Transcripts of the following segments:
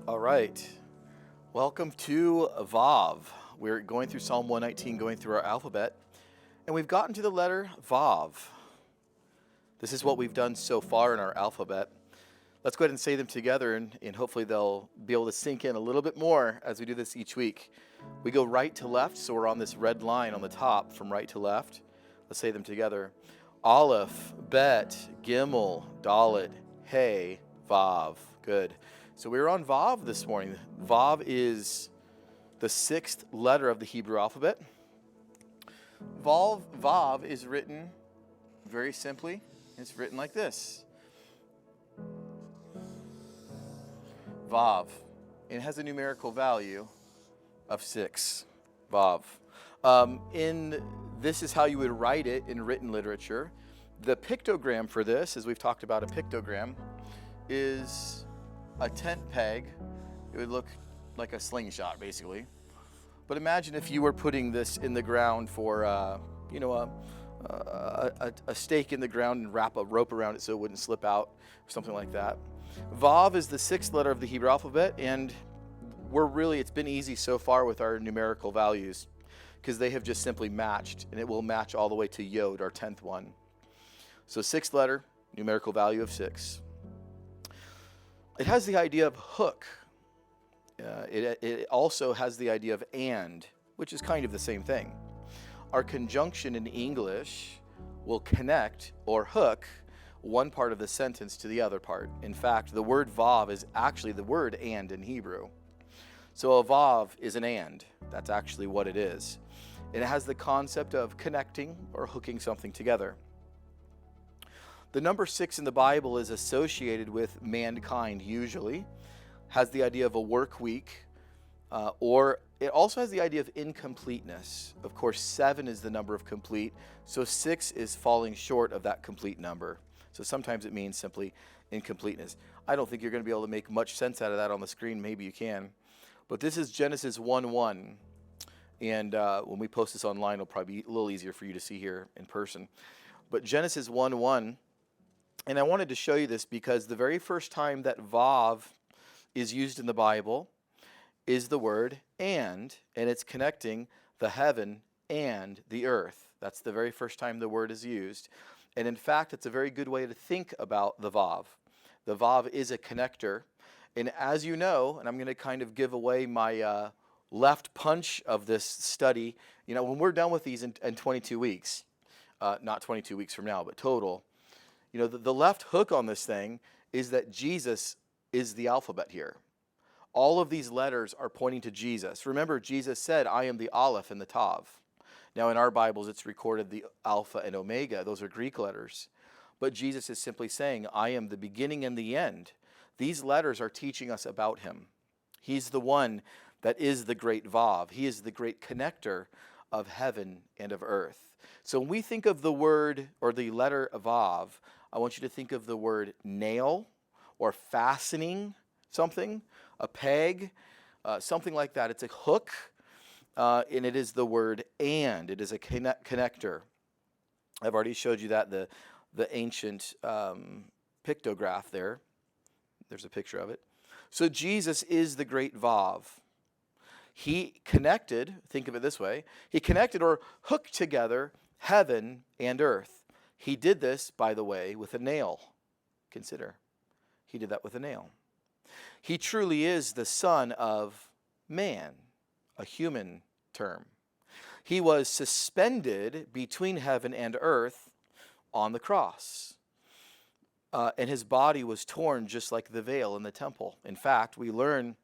All right. Welcome to VAV. We're going through Psalm 119, going through our alphabet, and we've gotten to the letter VAV. This is what we've done so far in our alphabet. Let's go ahead and say them together, and hopefully they'll be able to sink in a little bit more as we do this each week. We go right to left, so we're on this red line on the top from right to left. Let's say them together. Aleph, Bet, Gimel, Dalet, Hey, Vav. Good. So we're on Vav this morning. Vav is the sixth letter of the Hebrew alphabet. Vav is written very simply. It's written like this. Vav. It has a numerical value of 6. Vav. This is how you would write it in written literature. The pictogram for this, as we've talked about a pictogram, is a tent peg. It would look like a slingshot, basically. But imagine if you were putting this in the ground for, a stake in the ground and wrap a rope around it so it wouldn't slip out, or something like that. Vav is the sixth letter of the Hebrew alphabet, and it's been easy so far with our numerical values because they have just simply matched, and it will match all the way to Yod, our 10th one. So sixth letter, numerical value of 6. It has the idea of hook. It also has the idea of and, which is kind of the same thing. Our conjunction in English will connect or hook one part of the sentence to the other part. In fact, the word vav is actually the word and in Hebrew. So a vav is an and. That's actually what it is. And it has the concept of connecting or hooking something together. The number 6 in the Bible is associated with mankind usually, has the idea of a work week, or it also has the idea of incompleteness. Of course, 7 is the number of complete, so 6 is falling short of that complete number. So sometimes it means simply incompleteness. I don't think you're going to be able to make much sense out of that on the screen. Maybe you can. But this is Genesis 1:1. And when we post this online, it'll probably be a little easier for you to see here in person. But Genesis 1:1. And I wanted to show you this because the very first time that Vav is used in the Bible is the word and it's connecting the heaven and the earth. That's the very first time the word is used. And in fact, it's a very good way to think about the Vav. The Vav is a connector. And as you know, and I'm going to kind of give away my left punch of this study, when we're done with these in 22 weeks, not 22 weeks from now, but total, the left hook on this thing is that Jesus is the alphabet here. All of these letters are pointing to Jesus. Remember, Jesus said, I am the Aleph and the Tav. Now, in our Bibles, it's recorded the Alpha and Omega. Those are Greek letters. But Jesus is simply saying, I am the beginning and the end. These letters are teaching us about him. He's the one that is the great Vav. He is the great connector of heaven and of earth. So when we think of the word or the letter Vav, I want you to think of the word nail or fastening something, a peg, something like that. It's a hook, and it is the word and. It is a connector. I've already showed you that, the ancient pictograph there. There's a picture of it. So Jesus is the great Vav. He connected, think of it this way, he connected or hooked together heaven and earth. He did this, by the way, with a nail. Consider. He did that with a nail. He truly is the Son of Man, a human term. He was suspended between heaven and earth on the cross. And his body was torn just like the veil in the temple. In fact, we learn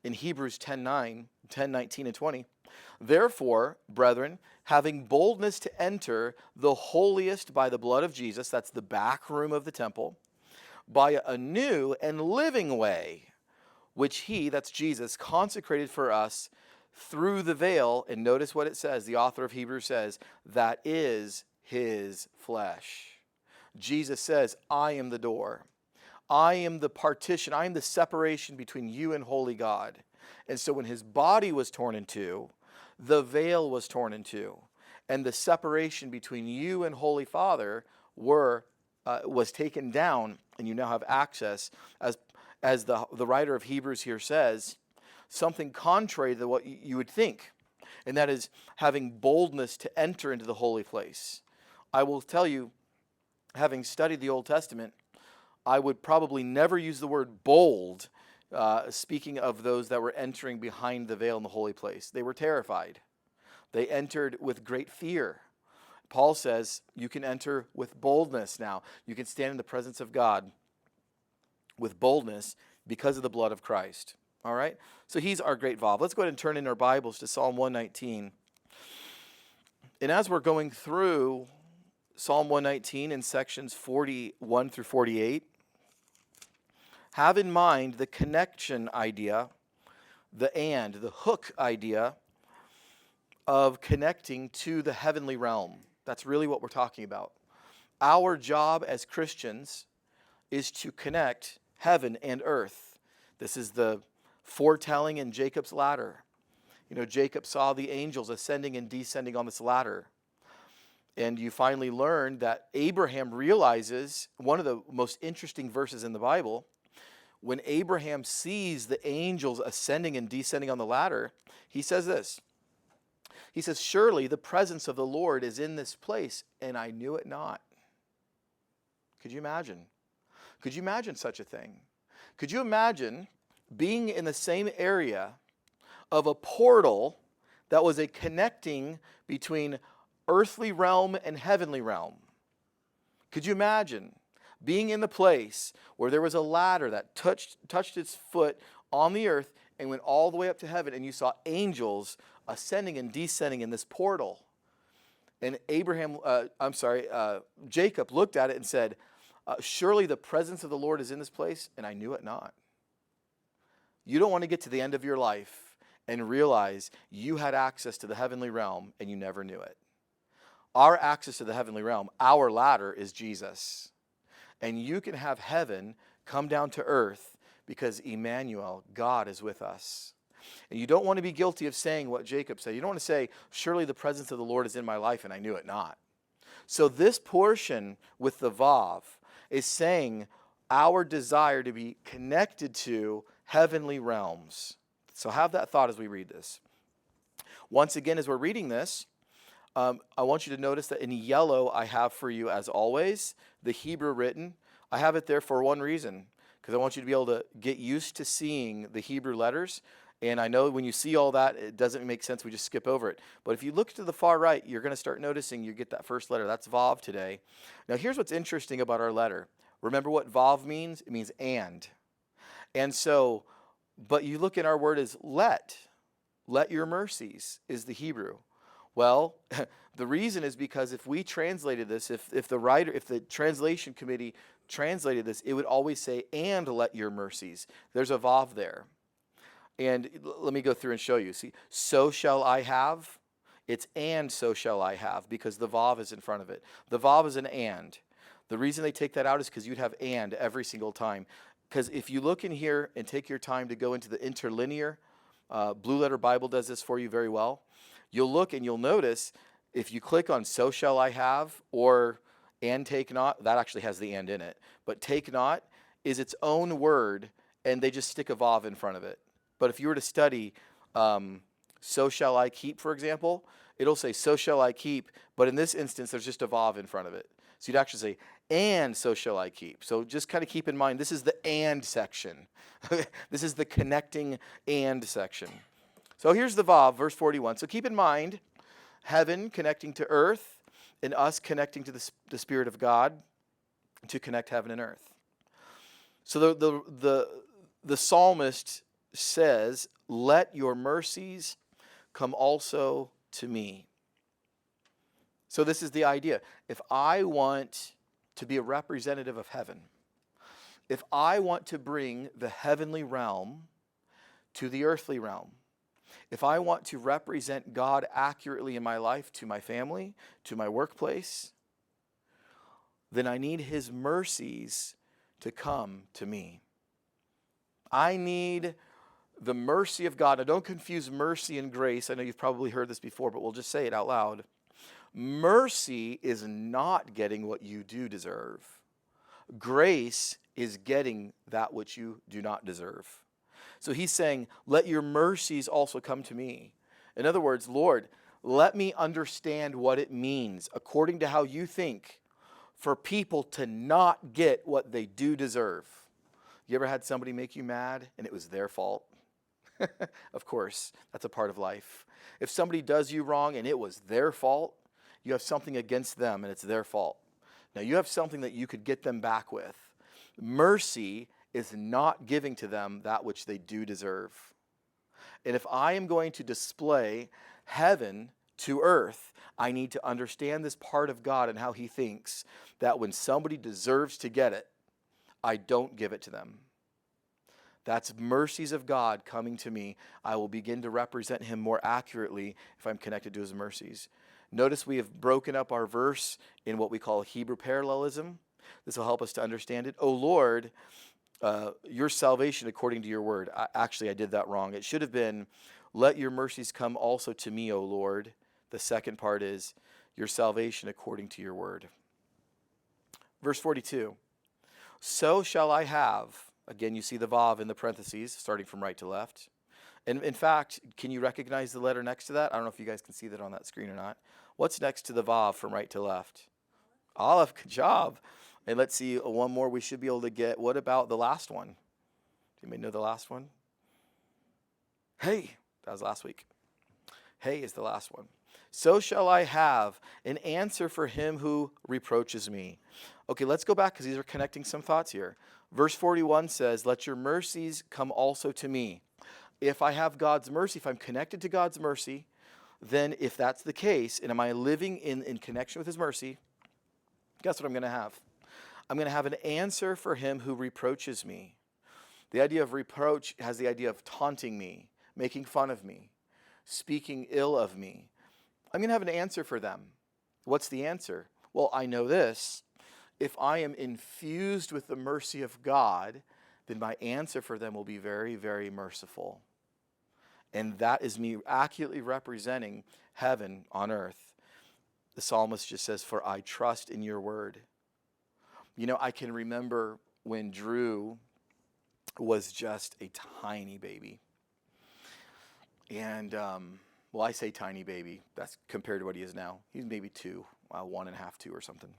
in Hebrews 10:19 and 20, therefore, brethren, having boldness to enter the holiest by the blood of Jesus, that's the back room of the temple, by a new and living way, which he, that's Jesus, consecrated for us through the veil. And notice what it says, the author of Hebrews says, that is his flesh. Jesus says, I am the door. I am the partition. I am the separation between you and holy God. And so when his body was torn in two, the veil was torn in two. And the separation between you and Holy Father was taken down, and you now have access as the writer of Hebrews here says, something contrary to what you would think, and that is having boldness to enter into the holy place. I will tell you, having studied the Old Testament, I would probably never use the word bold, speaking of those that were entering behind the veil in the holy place. They were terrified. They entered with great fear. Paul says you can enter with boldness now. You can stand in the presence of God with boldness because of the blood of Christ. All right? So he's our great VAV. Let's go ahead and turn in our Bibles to Psalm 119. And as we're going through Psalm 119 in sections 41 through 48, have in mind the connection idea, the hook idea of connecting to the heavenly realm. That's really what we're talking about. Our job as Christians is to connect heaven and earth. This is the foretelling in Jacob's ladder. You know, Jacob saw the angels ascending and descending on this ladder. And you finally learn that Abraham realizes, one of the most interesting verses in the Bible, when Abraham sees the angels ascending and descending on the ladder, he says this. He says, surely the presence of the Lord is in this place, and I knew it not. Could you imagine? Could you imagine such a thing? Could you imagine being in the same area of a portal that was a connecting between earthly realm and heavenly realm? Could you imagine being in the place where there was a ladder that touched its foot on the earth and went all the way up to heaven, and you saw angels ascending and descending in this portal? And Jacob looked at it and said, surely the presence of the Lord is in this place, and I knew it not. You don't want to get to the end of your life and realize you had access to the heavenly realm and you never knew it. Our access to the heavenly realm, our ladder, is Jesus. And you can have heaven come down to earth because Emmanuel, God, is with us. And you don't want to be guilty of saying what Jacob said. You don't want to say, surely the presence of the Lord is in my life and I knew it not. So this portion with the VAV is saying our desire to be connected to heavenly realms. So have that thought as we read this. Once again, as we're reading this, I want you to notice that in yellow I have for you, as always, the Hebrew written. I have it there for one reason, because I want you to be able to get used to seeing the Hebrew letters. And I know when you see all that, it doesn't make sense. We just skip over it. But if you look to the far right, you're going to start noticing you get that first letter. That's VAV today. Now, here's what's interesting about our letter. Remember what VAV means? It means and. And so, but you look at our word as let. Let your mercies is the Hebrew. Well, the reason is because if we translated this, if the translation committee translated this, it would always say, and let your mercies. There's a VAV there. And let me go through and show you. See, so shall I have. It's and so shall I have, because the VAV is in front of it. The VAV is an and. The reason they take that out is because you'd have and every single time. Because if you look in here and take your time to go into the interlinear, Blue Letter Bible does this for you very well. You'll look and you'll notice if you click on so shall I have or and take not, that actually has the and in it. But take not is its own word, and they just stick a VAV in front of it. But if you were to study so shall I keep, for example, it'll say so shall I keep, but in this instance there's just a VAV in front of it. So you'd actually say and so shall I keep. So just kind of keep in mind, this is the and section. This is the connecting and section. So here's the VAV, verse 41. So keep in mind, heaven connecting to earth and us connecting to the Spirit of God to connect heaven and earth. So the psalmist says, let your mercies come also to me. So this is the idea. If I want to be a representative of heaven, if I want to bring the heavenly realm to the earthly realm, if I want to represent God accurately in my life, to my family, to my workplace, then I need His mercies to come to me. I need the mercy of God. Now, don't confuse mercy and grace. I know you've probably heard this before, but we'll just say it out loud. Mercy is not getting what you do deserve. Grace is getting that which you do not deserve. So he's saying, let your mercies also come to me. In other words, Lord, let me understand what it means, according to how you think, for people to not get what they do deserve. You ever had somebody make you mad and it was their fault? Of course, that's a part of life. If somebody does you wrong and it was their fault, you have something against them and it's their fault. Now you have something that you could get them back with. Mercy is not giving to them that which they do deserve. And if I am going to display heaven to earth, I need to understand this part of God and how he thinks, that when somebody deserves to get it, I don't give it to them. That's mercies of God coming to me. I will begin to represent him more accurately if I'm connected to his mercies. Notice we have broken up our verse in what we call Hebrew parallelism. This will help us to understand it. O Lord, your salvation according to your word. Actually, I did that wrong. It should have been, let your mercies come also to me, O Lord. The second part is, your salvation according to your word. Verse 42. So shall I have, again, you see the VAV in the parentheses, starting from right to left. And in fact, can you recognize the letter next to that? I don't know if you guys can see that on that screen or not. What's next to the VAV from right to left? Olive, good job. And let's see, one more we should be able to get. What about the last one? Do you may know the last one? Hey, that was last week. Hey is the last one. So shall I have an answer for him who reproaches me. Okay, let's go back because these are connecting some thoughts here. Verse 41 says, let your mercies come also to me. If I have God's mercy, if I'm connected to God's mercy, then if that's the case, and am I living in connection with his mercy, guess what I'm going to have? I'm going to have an answer for him who reproaches me. The idea of reproach has the idea of taunting me, making fun of me, speaking ill of me. I'm going to have an answer for them. What's the answer? Well, I know this. If I am infused with the mercy of God, then my answer for them will be very, very merciful. And that is me accurately representing heaven on earth. The psalmist just says, for I trust in your word. You know, I can remember when Drew was just a tiny baby. And, well, I say tiny baby. That's compared to what he is now. He's maybe 2, 1.5, 2 or something.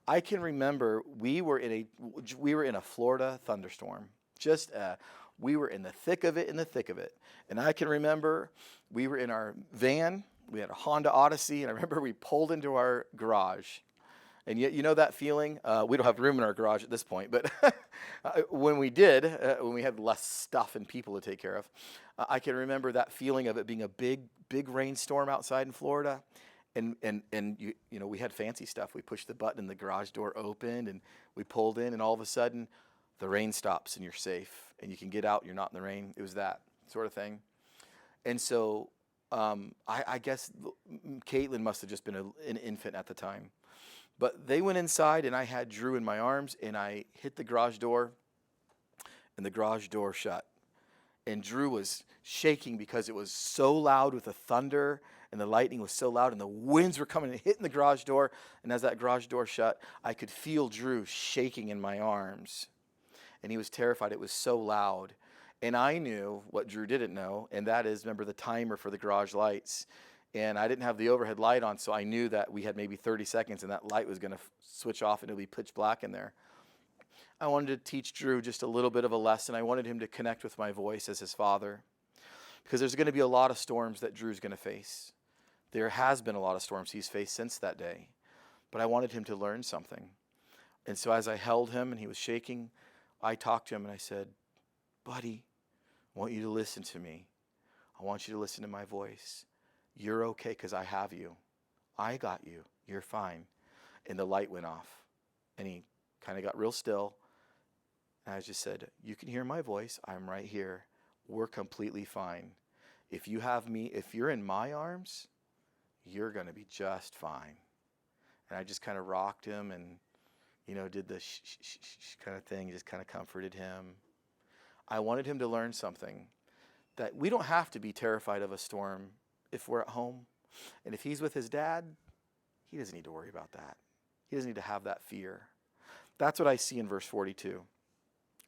I can remember we were in a Florida thunderstorm. We were in the thick of it, And I can remember we were in our van. We had a Honda Odyssey, and I remember we pulled into our garage. And yet, you know that feeling? We don't have room in our garage at this point, but when we did, when we had less stuff and people to take care of, I can remember that feeling of it being a big, big rainstorm outside in Florida. And you know, we had fancy stuff. We pushed the button and the garage door opened and we pulled in, and all of a sudden the rain stops and you're safe and you can get out. You're not in the rain. It was that sort of thing. And so I guess Caitlin must have just been an infant at the time. But they went inside and I had Drew in my arms and I hit the garage door and the garage door shut. And Drew was shaking because it was so loud with the thunder and the lightning was so loud and the winds were coming and hitting the garage door. And as that garage door shut, I could feel Drew shaking in my arms. And he was terrified. It was so loud. And I knew what Drew didn't know, and that is, remember the timer for the garage lights. And I didn't have the overhead light on, so I knew that we had maybe 30 seconds and that light was going to switch off and it would be pitch black in there. I wanted to teach Drew just a little bit of a lesson. I wanted him to connect with my voice as his father, because there's going to be a lot of storms that Drew's going to face. There has been a lot of storms he's faced since that day, but I wanted him to learn something. And so as I held him and he was shaking, I talked to him and I said, buddy, I want you to listen to me. I want you to listen to my voice. You're okay because I have you. I got you. You're fine. And the light went off. And he kind of got real still. And I just said, you can hear my voice. I'm right here. We're completely fine. If you have me, if you're in my arms, you're going to be just fine. And I just kind of rocked him and, you know, did the shh, shh, shh, shh kind of thing. Just kind of comforted him. I wanted him to learn something, that we don't have to be terrified of a storm if we're at home. And if he's with his dad, he doesn't need to worry about that. He doesn't need to have that fear. That's what I see in verse 42.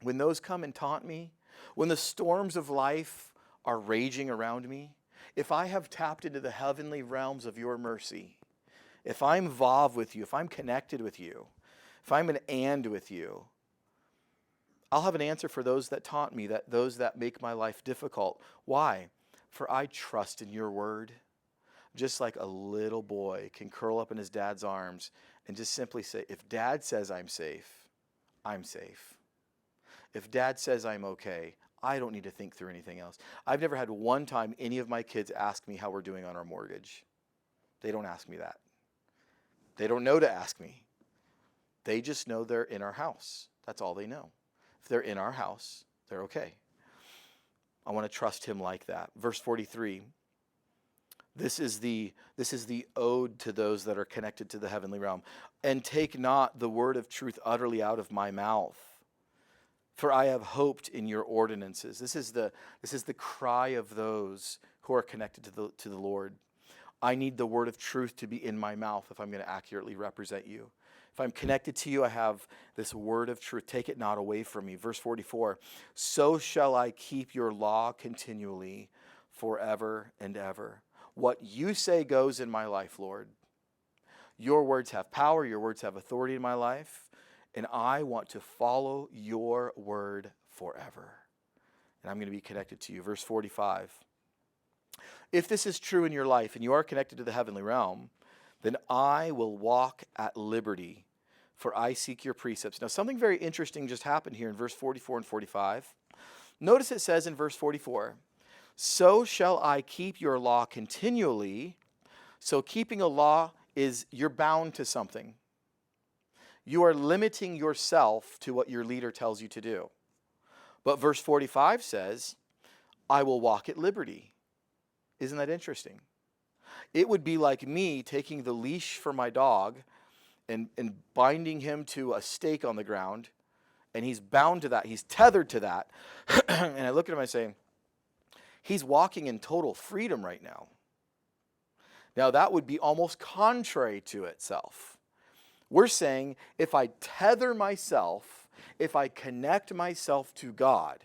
when those come and taunt me, when the storms of life are raging around me, if I have tapped into the heavenly realms of your mercy, if I'm VAV with you, if I'm connected with you, if I'm an and with you, I'll have an answer for those that taunt me, those that make my life difficult. Why? For I trust in your word. Just like a little boy can curl up in his dad's arms and just simply say, if dad says I'm safe, I'm safe. If dad says I'm okay, I don't need to think through anything else. I've never had one time any of my kids ask me how we're doing on our mortgage. They don't ask me that. They don't know to ask me. They just know they're in our house. That's all they know. If they're in our house, they're okay. I want to trust him like that. Verse 43. This is the ode to those that are connected to the heavenly realm. And take not the word of truth utterly out of my mouth, for I have hoped in your ordinances. This is the cry of those who are connected to the Lord. I need the word of truth to be in my mouth if I'm going to accurately represent you. If I'm connected to you, I have this word of truth. Take it not away from me. Verse 44, so shall I keep your law continually forever and ever. What you say goes in my life, Lord. Your words have power. Your words have authority in my life. And I want to follow your word forever. And I'm going to be connected to you. Verse 45. If this is true in your life and you are connected to the heavenly realm, then I will walk at liberty, for I seek your precepts. Now, something very interesting just happened here in verse 44 and 45. Notice it says in verse 44, so shall I keep your law continually. So keeping a law is you're bound to something. You are limiting yourself to what your leader tells you to do. But verse 45 says, I will walk at liberty. Isn't that interesting? It would be like me taking the leash for my dog and binding him to a stake on the ground, and he's bound to that. He's tethered to that. And I look at him and I say, he's walking in total freedom right now. Now, that would be almost contrary to itself. We're saying if I tether myself, if I connect myself to God,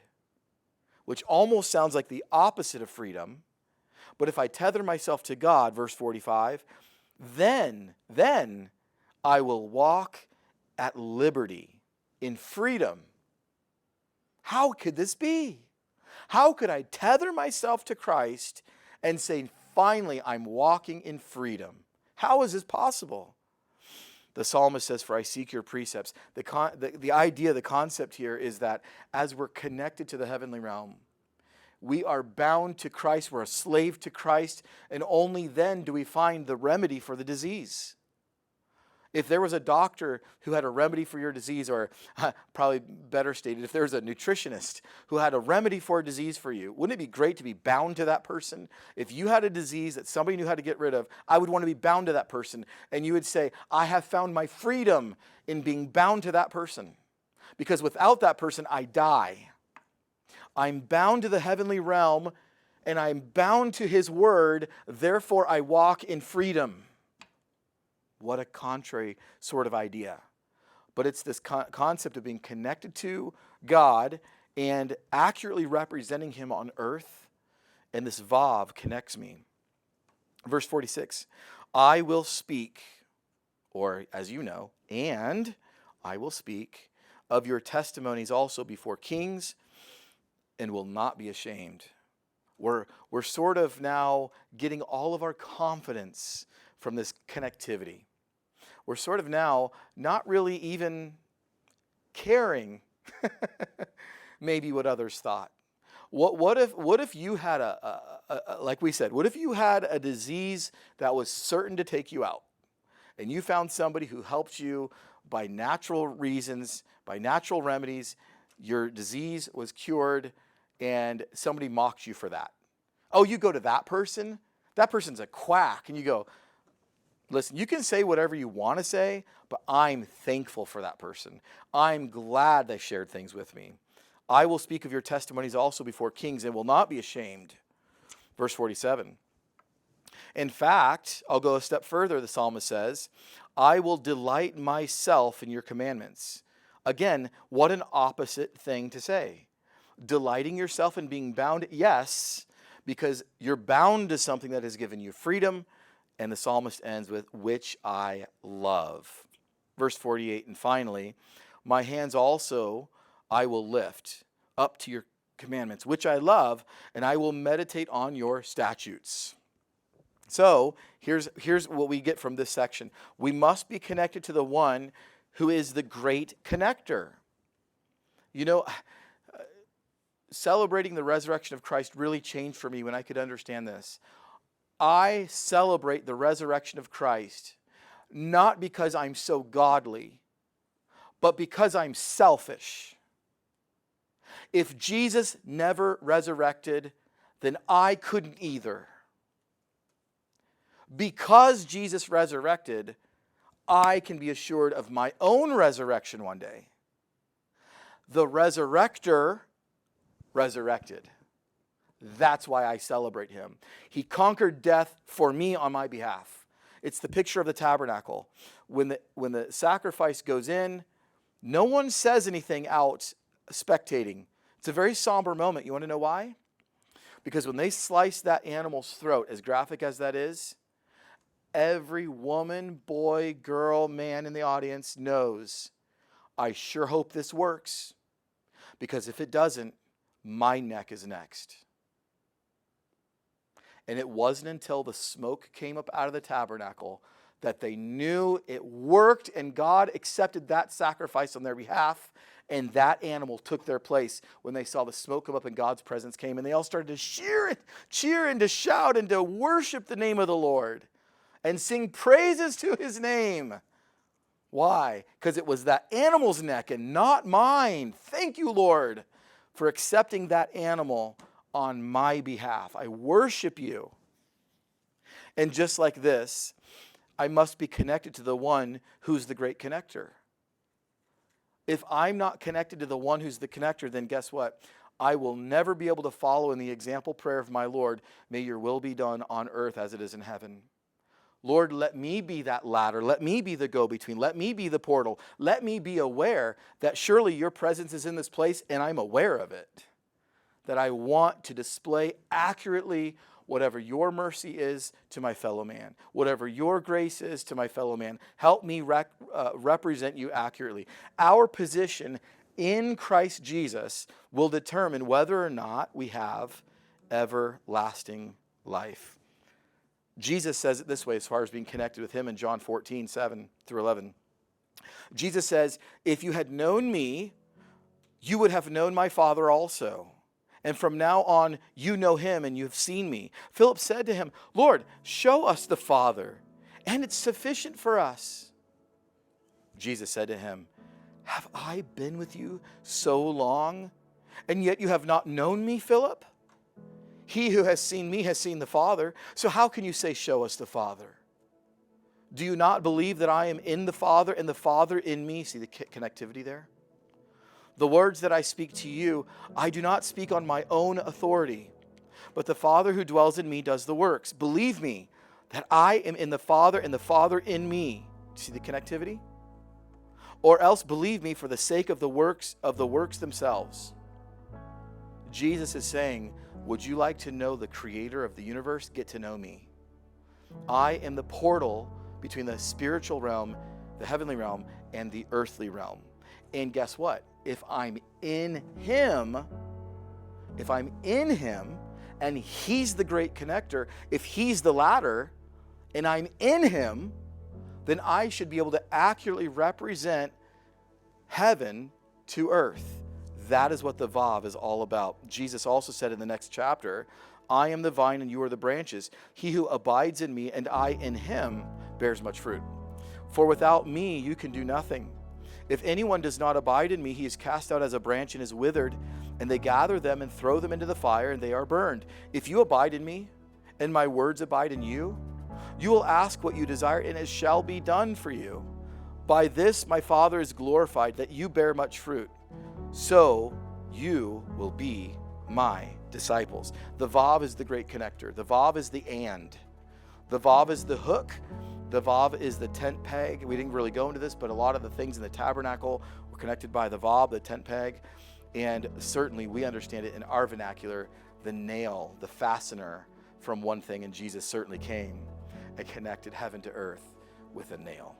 which almost sounds like the opposite of freedom, but if I tether myself to God, verse 45, then I will walk at liberty, in freedom. How could this be? How could I tether myself to Christ and say, finally, I'm walking in freedom? How is this possible? The psalmist says, for I seek your precepts. The idea, the concept here is that as we're connected to the heavenly realm, we are bound to Christ, we're a slave to Christ, and only then do we find the remedy for the disease. If there was a doctor who had a remedy for your disease, or probably better stated, if there was a nutritionist who had a remedy for a disease for you, wouldn't it be great to be bound to that person? If you had a disease that somebody knew how to get rid of, I would want to be bound to that person. And you would say, I have found my freedom in being bound to that person. Because without that person, I die. I'm bound to the heavenly realm, and I'm bound to his word, therefore I walk in freedom. What a contrary sort of idea. But it's this concept of being connected to God and accurately representing him on earth. And this VAV connects me. Verse 46, I will speak, or as you know, and I will speak of your testimonies also before kings and will not be ashamed. We're sort of now getting all of our confidence from this connectivity. We're sort of now not really even caring maybe what others thought. What if you had like we said, what if you had a disease that was certain to take you out, and you found somebody who helped you by natural reasons, by natural remedies, your disease was cured, and somebody mocked you for that? Oh, you go to that person? That person's a quack. And you go, listen, you can say whatever you want to say, but I'm thankful for that person. I'm glad they shared things with me. I will speak of your testimonies also before kings and will not be ashamed. Verse 47. In fact, I'll go a step further, the psalmist says, I will delight myself in your commandments. Again, what an opposite thing to say. Delighting yourself in being bound, yes, because you're bound to something that has given you freedom. And the psalmist ends with, which I love. Verse 48, and finally, my hands also I will lift up to your commandments, which I love, and I will meditate on your statutes. So here's what we get from this section. We must be connected to the one who is the great connector. You know, celebrating the resurrection of Christ really changed for me when I could understand this. I celebrate the resurrection of Christ not because I'm so godly, but because I'm selfish. If Jesus never resurrected, then I couldn't either. Because Jesus resurrected, I can be assured of my own resurrection one day. The resurrector resurrected. That's why I celebrate him. He conquered death for me on my behalf. It's the picture of the tabernacle. When the sacrifice goes in, no one says anything out spectating. It's a very somber moment. You want to know why? Because when they slice that animal's throat, as graphic as that is, every woman, boy, girl, man in the audience knows, I sure hope this works. Because if it doesn't, my neck is next. And it wasn't until the smoke came up out of the tabernacle that they knew it worked and God accepted that sacrifice on their behalf, and that animal took their place when they saw the smoke come up and God's presence came, and they all started to cheer and to shout and to worship the name of the Lord and sing praises to his name. Why? Because it was that animal's neck and not mine. Thank you, Lord, for accepting that animal on my behalf. I worship you. And just like this, I must be connected to the one who's the great connector. If I'm not connected to the one who's the connector, then guess what? I will never be able to follow in the example prayer of my Lord, may your will be done on earth as it is in heaven. Lord, let me be that ladder. Let me be the go-between. Let me be the portal. Let me be aware that surely your presence is in this place and I'm aware of it. That I want to display accurately whatever your mercy is to my fellow man. Whatever your grace is to my fellow man. Help me represent you accurately. Our position in Christ Jesus will determine whether or not we have everlasting life. Jesus says it this way as far as being connected with him in John 14, 7 through 11. Jesus says, if you had known me, you would have known my Father also. And from now on, you know him and you have seen me. Philip said to him, Lord, show us the Father, and it's sufficient for us. Jesus said to him, have I been with you so long, and yet you have not known me, Philip? He who has seen me has seen the Father. So how can you say, show us the Father? Do you not believe that I am in the Father and the Father in me? See the connectivity there? The words that I speak to you, I do not speak on my own authority, but the Father who dwells in me does the works. Believe me that I am in the Father and the Father in me. See the connectivity? Or else believe me for the sake of the works themselves. Jesus is saying, would you like to know the creator of the universe? Get to know me. I am the portal between the spiritual realm, the heavenly realm, and the earthly realm. And guess what? If I'm in him, and he's the great connector, if he's the ladder, and I'm in him, then I should be able to accurately represent heaven to earth. That is what the VAV is all about. Jesus also said in the next chapter, I am the vine and you are the branches. He who abides in me and I in him bears much fruit. For without me you can do nothing. If anyone does not abide in me, he is cast out as a branch and is withered, and they gather them and throw them into the fire, and they are burned. If you abide in me, and my words abide in you, you will ask what you desire, and it shall be done for you. By this my Father is glorified, that you bear much fruit. So you will be my disciples. The VAV is the great connector. The VAV is the and. The VAV is the hook. The VAV is the tent peg. We didn't really go into this, but a lot of the things in the tabernacle were connected by the VAV, the tent peg, and certainly we understand it in our vernacular, the nail, the fastener from one thing, and Jesus certainly came and connected heaven to earth with a nail.